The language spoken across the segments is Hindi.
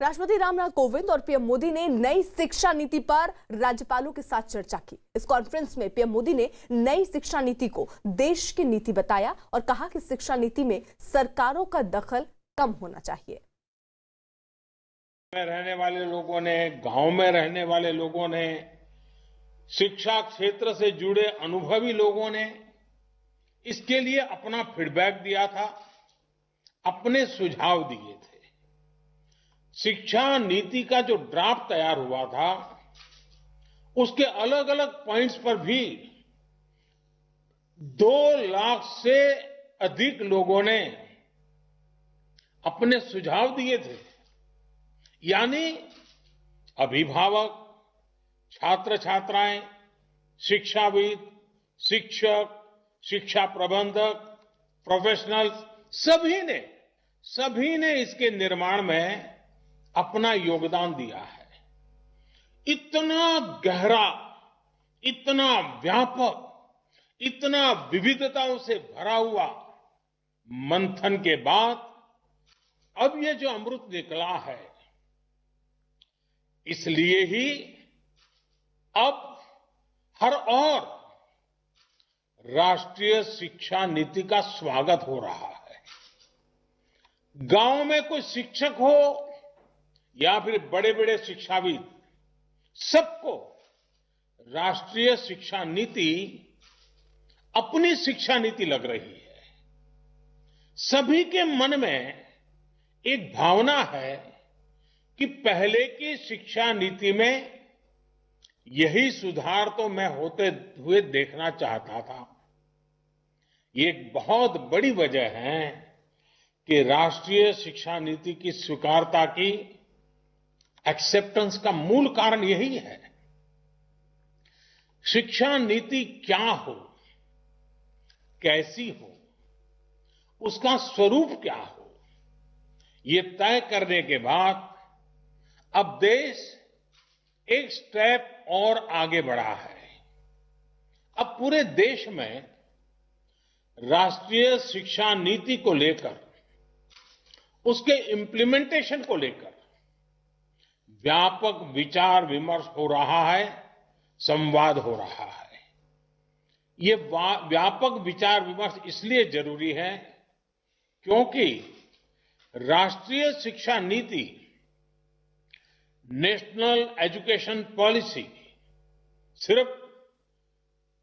राष्ट्रपति रामनाथ कोविंद और पीएम मोदी ने नई शिक्षा नीति पर राज्यपालों के साथ चर्चा की। इस कॉन्फ्रेंस में पीएम मोदी ने नई शिक्षा नीति को देश की नीति बताया और कहा कि शिक्षा नीति में सरकारों का दखल कम होना चाहिए। में रहने वाले लोगों ने, गांव में रहने वाले लोगों ने, शिक्षा क्षेत्र से जुड़े अनुभवी लोगों ने इसके लिए अपना फीडबैक दिया था, अपने सुझाव दिए थे। शिक्षा नीति का जो ड्राफ्ट तैयार हुआ था, उसके अलग अलग पॉइंट्स पर भी 2 लाख से अधिक लोगों ने अपने सुझाव दिए थे। यानी अभिभावक, छात्र छात्राएं, शिक्षाविद, शिक्षक, शिक्षा प्रबंधक, प्रोफेशनल्स, सभी ने इसके निर्माण में अपना योगदान दिया है। इतना गहरा, इतना व्यापक, इतना विविधताओं से भरा हुआ मंथन के बाद अब ये जो अमृत निकला है, इसलिए ही अब हर ओर राष्ट्रीय शिक्षा नीति का स्वागत हो रहा है। गांव में कोई शिक्षक हो या फिर बड़े बड़े शिक्षाविद, सबको राष्ट्रीय शिक्षा नीति अपनी शिक्षा नीति लग रही है। सभी के मन में एक भावना है कि पहले की शिक्षा नीति में यही सुधार तो मैं होते हुए देखना चाहता था। ये एक बहुत बड़ी वजह है कि राष्ट्रीय शिक्षा नीति की स्वीकारता की, एक्सेप्टेंस का मूल कारण यही है। शिक्षा नीति क्या हो, कैसी हो, उसका स्वरूप क्या हो, ये तय करने के बाद अब देश एक स्टेप और आगे बढ़ा है। अब पूरे देश में राष्ट्रीय शिक्षा नीति को लेकर, उसके इम्प्लीमेंटेशन को लेकर व्यापक विचार विमर्श हो रहा है, संवाद हो रहा है। ये व्यापक विचार विमर्श इसलिए जरूरी है क्योंकि राष्ट्रीय शिक्षा नीति नेशनल एजुकेशन पॉलिसी सिर्फ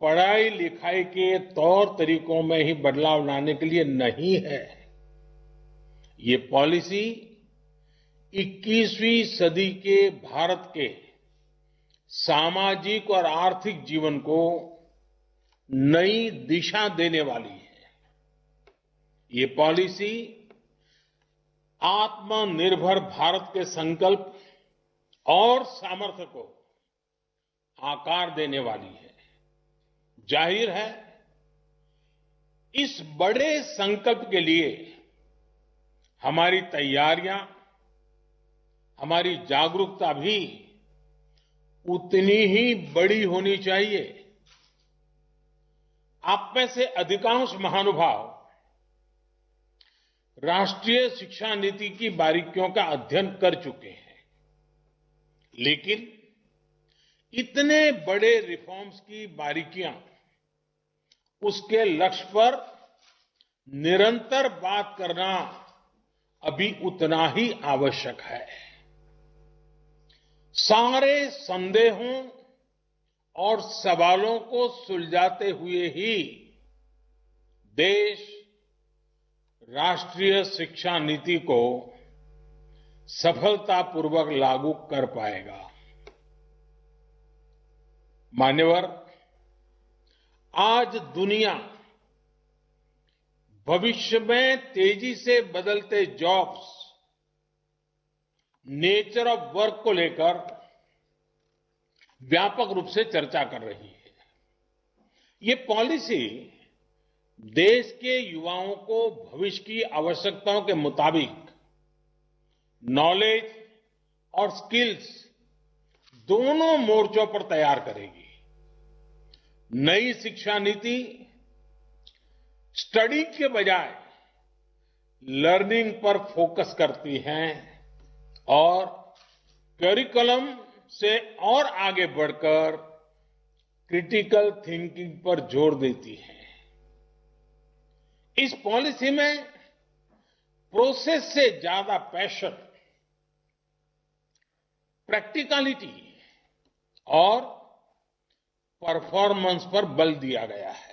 पढ़ाई लिखाई के तौर तरीकों में ही बदलाव लाने के लिए नहीं है। ये पॉलिसी 21वीं सदी के भारत के सामाजिक और आर्थिक जीवन को नई दिशा देने वाली है। ये पॉलिसी आत्मनिर्भर भारत के संकल्प और सामर्थ्य को आकार देने वाली है। जाहिर है, इस बड़े संकल्प के लिए हमारी तैयारियां, हमारी जागरूकता भी उतनी ही बड़ी होनी चाहिए। आप में से अधिकांश महानुभाव राष्ट्रीय शिक्षा नीति की बारीकियों का अध्ययन कर चुके हैं, लेकिन इतने बड़े रिफॉर्म्स की बारीकियां, उसके लक्ष्य पर निरंतर बात करना अभी उतना ही आवश्यक है। सारे संदेहों और सवालों को सुलझाते हुए ही देश राष्ट्रीय शिक्षा नीति को सफलतापूर्वक लागू कर पाएगा। मान्यवर, आज दुनिया भविष्य में तेजी से बदलते जॉब्स, नेचर ऑफ वर्क को लेकर व्यापक रूप से चर्चा कर रही है। ये पॉलिसी देश के युवाओं को भविष्य की आवश्यकताओं के मुताबिक नॉलेज और स्किल्स दोनों मोर्चों पर तैयार करेगी। नई शिक्षा नीति स्टडी के बजाय लर्निंग पर फोकस करती हैं और करिकुलम से और आगे बढ़कर क्रिटिकल थिंकिंग पर जोर देती है। इस पॉलिसी में प्रोसेस से ज्यादा पैशन, प्रैक्टिकलिटी और परफॉर्मेंस पर बल दिया गया है।